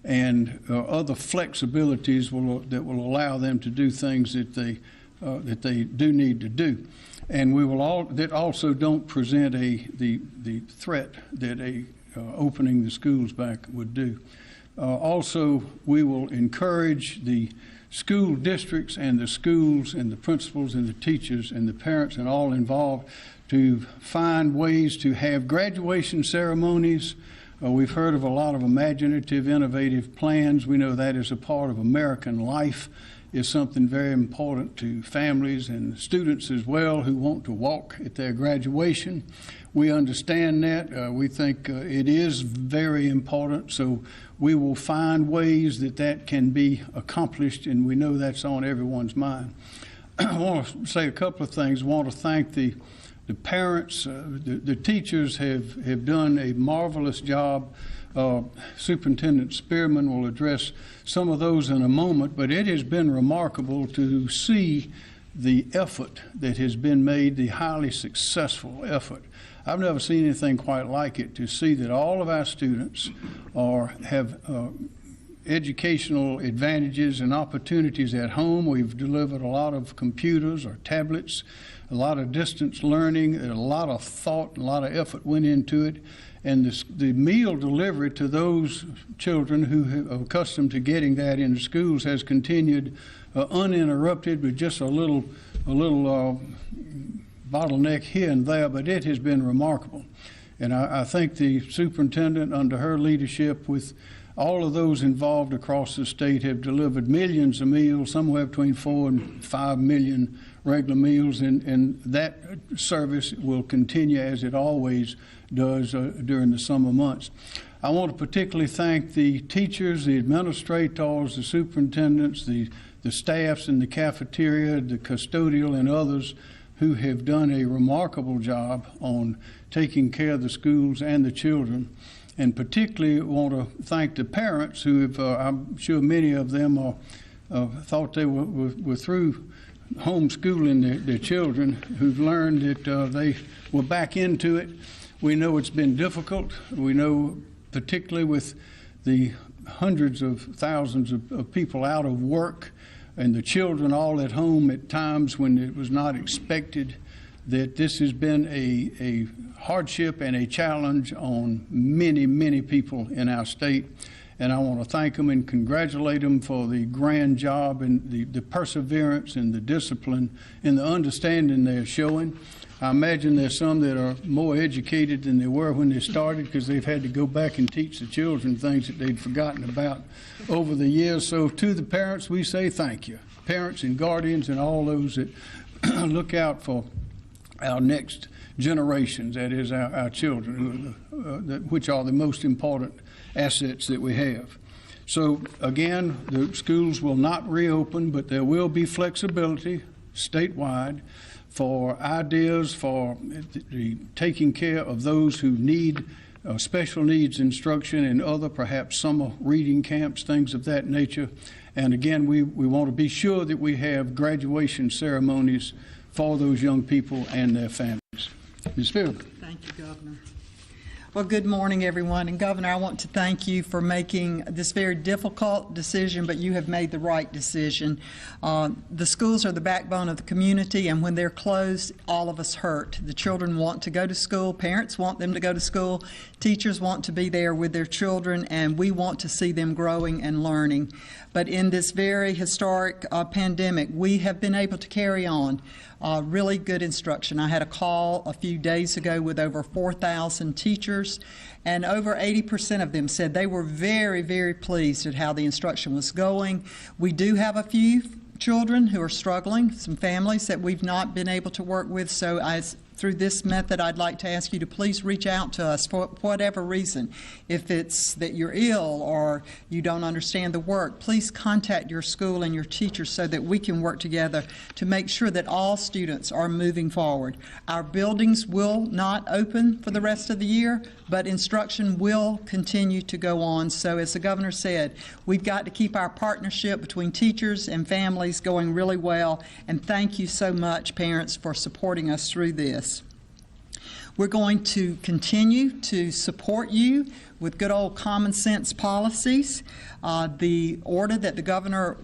and other flexibilities that will allow them to do things that they do need to do. And we will that also don't present the threat that opening the schools back would do. Also, we will encourage the school districts and the schools and the principals and the teachers and the parents and all involved to find ways to have graduation ceremonies. We've heard of a lot of imaginative, innovative plans. We know that is a part of American life, is something very important to families and students as well who want to walk at their graduation. We understand that. We think it is very important, so we will find ways that can be accomplished, and we know that's on everyone's mind. I want to say a couple of things. I want to thank the parents. The teachers have done a marvelous job. Superintendent Spearman will address some of those in a moment, but it has been remarkable to see the effort that has been made, the highly successful effort. I've never seen anything quite like it, to see that all of our students have educational advantages and opportunities at home. We've delivered a lot of computers or tablets, a lot of distance learning, a lot of thought, a lot of effort went into it. And the meal delivery to those children who are accustomed to getting that in schools has continued uninterrupted, with just a little bottleneck here and there, but it has been remarkable. And I think the superintendent, under her leadership, with all of those involved across the state, have delivered millions of meals, somewhere between 4 and 5 million regular meals, and that service will continue as it always does during the summer months. I want to particularly thank the teachers, the administrators, the superintendents, the staffs in the cafeteria, the custodial and others who have done a remarkable job on taking care of the schools and the children. And particularly want to thank the parents who have, I'm sure many of them thought they were through homeschooling their children, who've learned that they were back into it. We know it's been difficult. We know, particularly with the hundreds of thousands of people out of work and the children all at home at times when it was not expected, that this has been a hardship and a challenge on many, many people in our state. And I want to thank them and congratulate them for the grand job and the perseverance and the discipline and the understanding they're showing. I imagine there's some that are more educated than they were when they started, because they've had to go back and teach the children things that they'd forgotten about over the years. So to the parents, we say thank you. Parents and guardians and all those that look out for our next generations, that is our children, which are the most important assets that we have. So again, the schools will not reopen, but there will be flexibility statewide for ideas for the taking care of those who need special needs instruction and other perhaps summer reading camps, things of that nature. And again, we want to be sure that we have graduation ceremonies for those young people and their families. Ms. Spearman. Thank you, Governor. Well, good morning, everyone. And Governor, I want to thank you for making this very difficult decision, but you have made the right decision. The schools are the backbone of the community, and when they're closed, all of us hurt. The children want to go to school, parents want them to go to school, teachers want to be there with their children, and we want to see them growing and learning. But in this very historic pandemic, we have been able to carry on really good instruction. I had a call a few days ago with over 4,000 teachers, and over 80% of them said they were very, very pleased at how the instruction was going. We do have a few children who are struggling, some families that we've not been able to work with, so through this method, I'd like to ask you to please reach out to us for whatever reason. If it's that you're ill or you don't understand the work, please contact your school and your teachers so that we can work together to make sure that all students are moving forward. Our buildings will not open for the rest of the year, but instruction will continue to go on. So as the governor said, we've got to keep our partnership between teachers and families going really well, and thank you so much, parents, for supporting us through this. We're going to continue to support you with good old common sense policies. The order that the governor,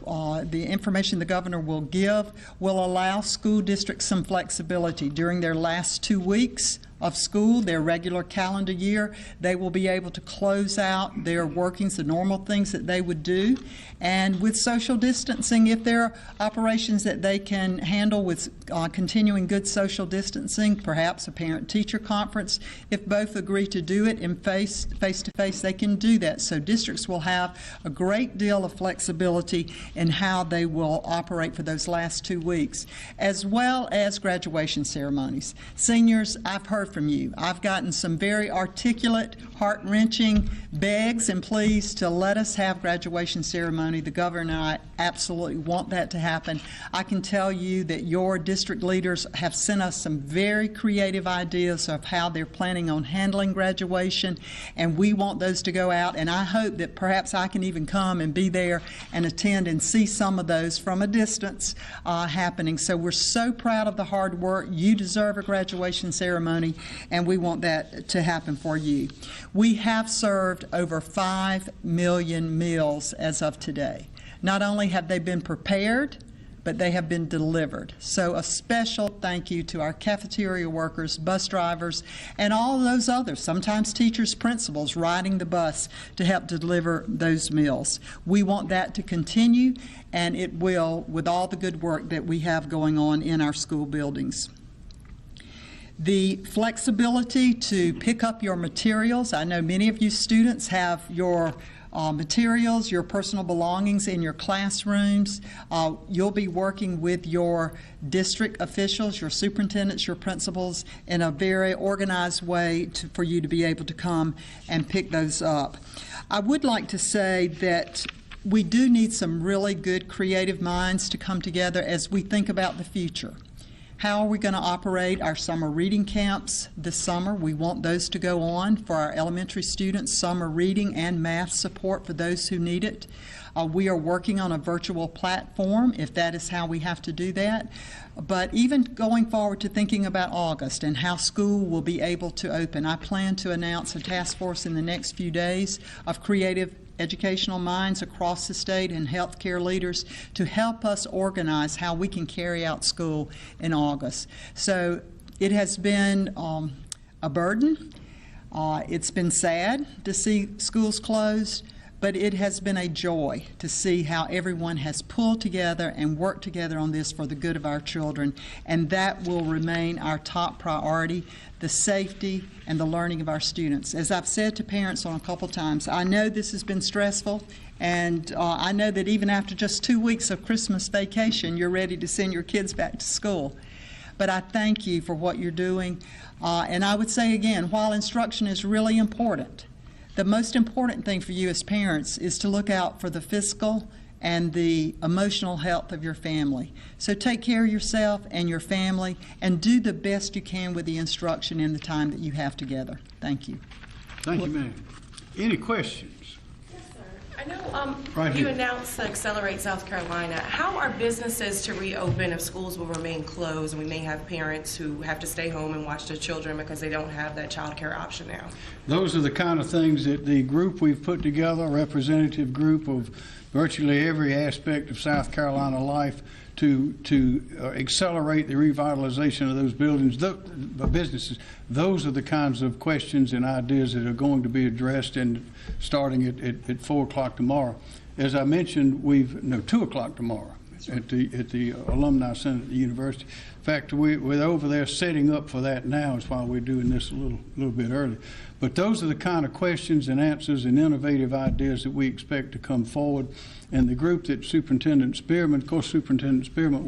the information the governor will give will allow school districts some flexibility. During their last 2 weeks of school, their regular calendar year, they will be able to close out their workings, the normal things that they would do. And with social distancing, if there are operations that they can handle with continuing good social distancing, perhaps a parent-teacher conference, if both agree to do it in face-to-face, they can do that. So districts will have a great deal of flexibility in how they will operate for those last 2 weeks, as well as graduation ceremonies. Seniors, I've heard from you. I've gotten some very articulate, heart-wrenching begs and pleas to let us have graduation ceremony. The governor and I absolutely want that to happen. I can tell you that your district leaders have sent us some very creative ideas of how they're planning on handling graduation, and we want those to go out, and I hope that perhaps I can even come and be there and attend and see some of those from a distance happening. So we're so proud of the hard work. You deserve a graduation ceremony, and we want that to happen for you. We have served over 5 million meals as of today. Not only have they been prepared, but they have been delivered. So a special thank you to our cafeteria workers, bus drivers, and all of those others, sometimes teachers, principals, riding the bus to help deliver those meals. We want that to continue, and it will with all the good work that we have going on in our school buildings. The flexibility to pick up your materials. I know many of you students have your materials, your personal belongings in your classrooms. You'll be working with your district officials, your superintendents, your principals in a very organized way for you to be able to come and pick those up. I would like to say that we do need some really good creative minds to come together as we think about the future. How are we going to operate our summer reading camps this summer? We want those to go on for our elementary students, summer reading and math support for those who need it. We are working on a virtual platform if that is how we have to do that. But even going forward to thinking about August and how school will be able to open, I plan to announce a task force in the next few days of creative educational minds across the state and healthcare leaders to help us organize how we can carry out school in August. So it has been a burden. It's been sad to see schools closed, but it has been a joy to see how everyone has pulled together and worked together on this for the good of our children, and that will remain our top priority, the safety and the learning of our students. As I've said to parents on a couple times, I know this has been stressful, and I know that even after just 2 weeks of Christmas vacation, you're ready to send your kids back to school. But I thank you for what you're doing, and I would say again, while instruction is really important, the most important thing for you as parents is to look out for the physical and the emotional health of your family. So take care of yourself and your family and do the best you can with the instruction in the time that you have together. Thank you. Thank you, ma'am. Any questions? Yes, sir. I know Right you here. announced to Accelerate South Carolina. How are businesses to reopen if schools will remain closed and we may have parents who have to stay home and watch their children because they don't have that child care option now? Those are the kind of things that the group we've put together, a representative group of virtually every aspect of South Carolina life, to accelerate the revitalization of those buildings, the businesses. Those are the kinds of questions and ideas that are going to be addressed and starting at 4 o'clock tomorrow. As I mentioned, 2 o'clock tomorrow at the Alumni Center at the university. In fact, we're over there setting up for that now. Is why we're doing this a little bit early. But those are the kind of questions and answers and innovative ideas that we expect to come forward. And the group that Superintendent Spearman, of course, Superintendent Spearman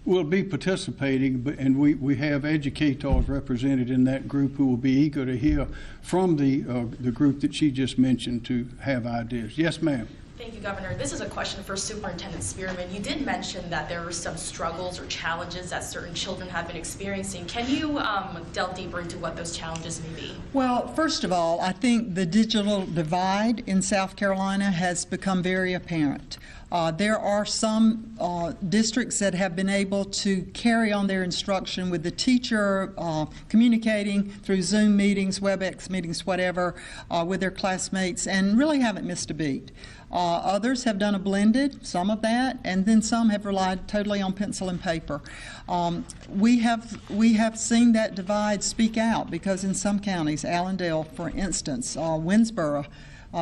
will be participating, and we have educators represented in that group who will be eager to hear from the group that she just mentioned to have ideas. Yes, ma'am. Thank you, Governor. This is a question for Superintendent Spearman. You did mention that there were some struggles or challenges that certain children have been experiencing. Can you delve deeper into what those challenges may be? Well, first of all, I think the digital divide in South Carolina has become very apparent. There are some districts that have been able to carry on their instruction with the teacher communicating through Zoom meetings, WebEx meetings, whatever, with their classmates, and really haven't missed a beat. Others have done a blended, some of that, and then some have relied totally on pencil and paper. We have seen that divide speak out, because in some counties, Allendale, for instance, Winsboro,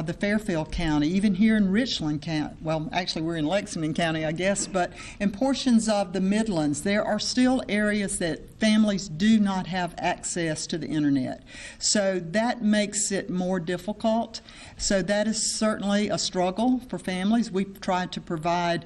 the Fairfield County, even here in Richland County, well, actually we're in Lexington County, I guess, but in portions of the Midlands, there are still areas that families do not have access to the internet. So that makes it more difficult. So that is certainly a struggle for families. We've tried to provide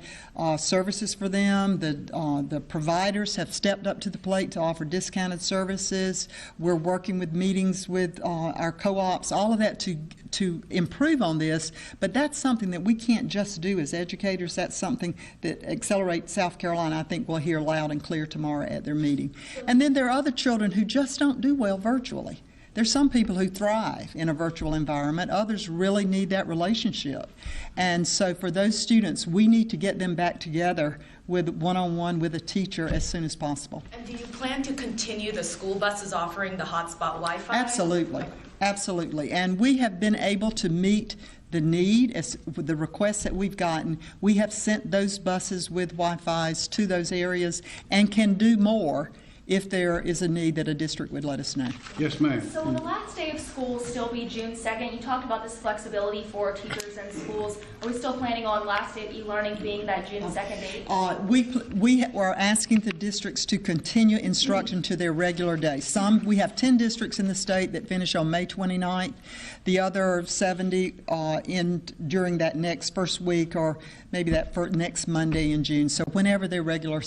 services for them. The providers have stepped up to the plate to offer discounted services. We're working with meetings with our co-ops, all of that to improve on this, but that's something that we can't just do as educators. That's something that Accelerate South Carolina, I think, will hear loud and clear tomorrow at their meeting. And then there are other children who just don't do well virtually. There's some people who thrive in a virtual environment. Others really need that relationship. And so for those students, we need to get them back together with one-on-one with a teacher as soon as possible. And do you plan to continue the school buses offering the hotspot Wi-Fi? Absolutely. Absolutely. And we have been able to meet the need, as with the requests that we've gotten. We have sent those buses with Wi-Fis to those areas and can do more if there is a need that a district would let us know. Yes, ma'am. So will the last day of school still be June 2nd? You talked about this flexibility for teachers and schools. Are we still planning on last day of e-learning being that June 2nd date? We are asking the districts to continue instruction to their regular day. We have 10 districts in the state that finish on May 29th. The other 70 during that next first week, or maybe that next Monday in June. So whenever their regular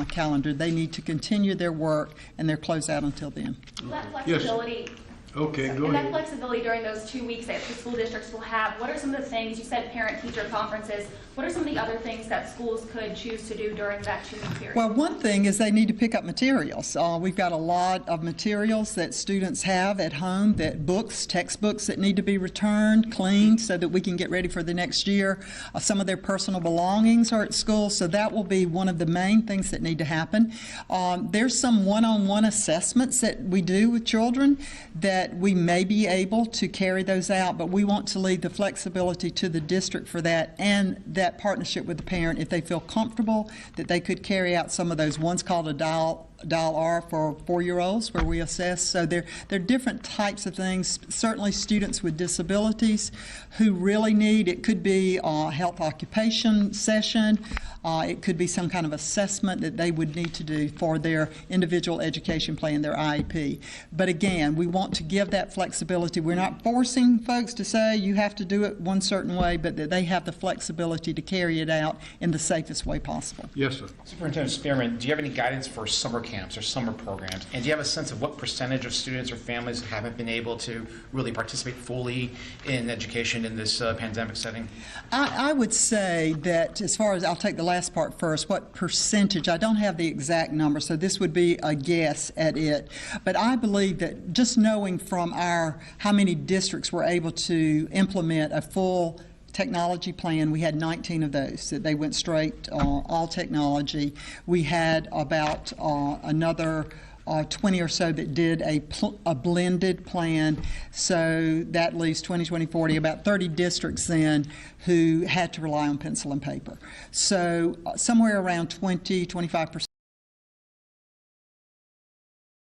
calendar, they need to continue their work, and they're closed out until then. That flexibility. Yes. Okay, go and ahead. that flexibility during those 2 weeks that the school districts will have, what are some of the things, you said parent-teacher conferences, what are some of the other things that schools could choose to do during that 2-week period? Well, one thing is they need to pick up materials. We've got a lot of materials that students have at home, textbooks that need to be returned, cleaned, so that we can get ready for the next year. Some of their personal belongings are at school, so that will be one of the main things that need to happen. There's some one-on-one assessments that we do with children that we may be able to carry those out, but we want to leave the flexibility to the district for that, and that partnership with the parent if they feel comfortable that they could carry out some of those. One's called a dial R for 4-year-olds, where we assess. So there are different types of things. Certainly students with disabilities who really need, it could be a health occupation session, it could be some kind of assessment that they would need to do for their individual education plan, their IEP. But again, we want to give that flexibility. We're not forcing folks to say you have to do it one certain way, but that they have the flexibility to carry it out in the safest way possible. Yes, sir. Superintendent Spearman, do you have any guidance for summer camps or summer programs? And do you have a sense of what percentage of students or families haven't been able to really participate fully in education in this pandemic setting? I would say that, as far as, I'll take the last part first, what percentage, I don't have the exact number, so this would be a guess at it. But I believe that just knowing from how many districts were able to implement a full technology plan, we had 19 of those that they went straight all technology. We had about another 20 or so that did a blended plan. So that leaves 20, 20, 40, about 30 districts then who had to rely on pencil and paper. So somewhere around 20, 25%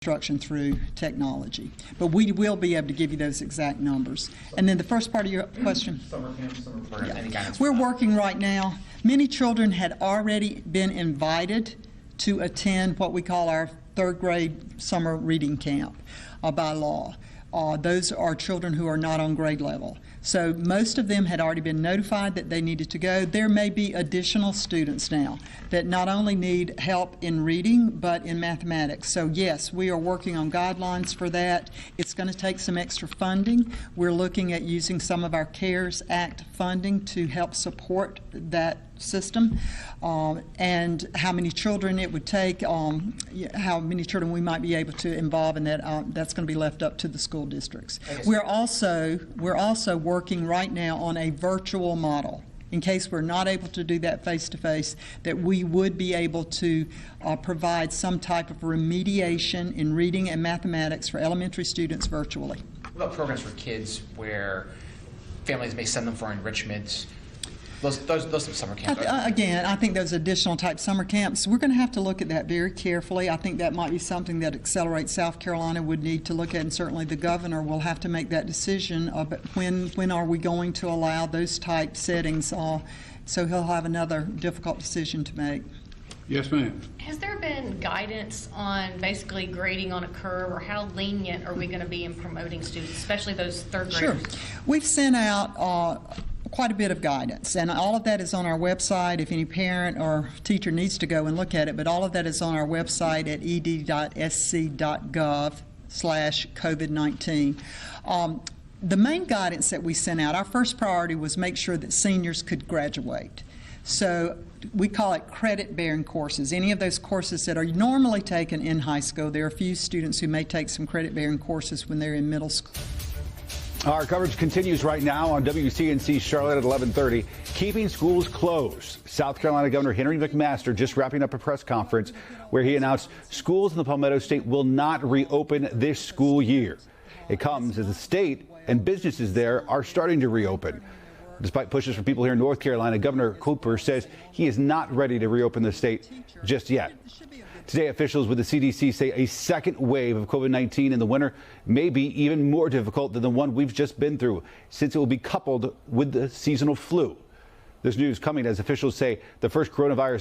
instruction through technology. But we will be able to give you those exact numbers. And then the first part of your question? Summer camps, summer programs, any guidance? We're working right now. Many children had already been invited to attend what we call our 3rd grade summer reading camp by law. Those are children who are not on grade level. So most of them had already been notified that they needed to go. There may be additional students now that not only need help in reading, but in mathematics. So yes, we are working on guidelines for that. It's going to take some extra funding. We're looking at using some of our CARES Act funding to help support that system, and how many children it would take, how many children we might be able to involve in that. That's going to be left up to the school districts. We're also working right now on a virtual model in case we're not able to do that face-to-face, that we would be able to provide some type of remediation in reading and mathematics for elementary students virtually. What about programs for kids where families may send them for enrichment? Those summer camps. Again, I think those additional type summer camps, we're going to have to look at that very carefully. I think that might be something that Accelerate South Carolina would need to look at, and certainly the governor will have to make that decision of when are we going to allow those type settings. So he'll have another difficult decision to make. Yes, ma'am. Has there been guidance on basically grading on a curve, or how lenient are we going to be in promoting students, especially those third graders? Sure. We've sent out quite a bit of guidance, and all of that is on our website if any parent or teacher needs to go and look at it, but all of that is on our website at ed.sc.gov/COVID-19. The main guidance that we sent out, our first priority was make sure that seniors could graduate. So we call it credit-bearing courses. Any of those courses that are normally taken in high school, there are a few students who may take some credit-bearing courses when they're in middle school. Our coverage continues right now on WCNC Charlotte at 11:30. Keeping schools closed. South Carolina Governor Henry McMaster just wrapping up a press conference where he announced schools in the Palmetto State will not reopen this school year. It comes as the state and businesses there are starting to reopen. Despite pushes from people here in North Carolina, Governor Cooper says he is not ready to reopen the state just yet. Today, officials with the CDC say a second wave of COVID-19 in the winter may be even more difficult than the one we've just been through, since it will be coupled with the seasonal flu. This news coming as officials say the first coronavirus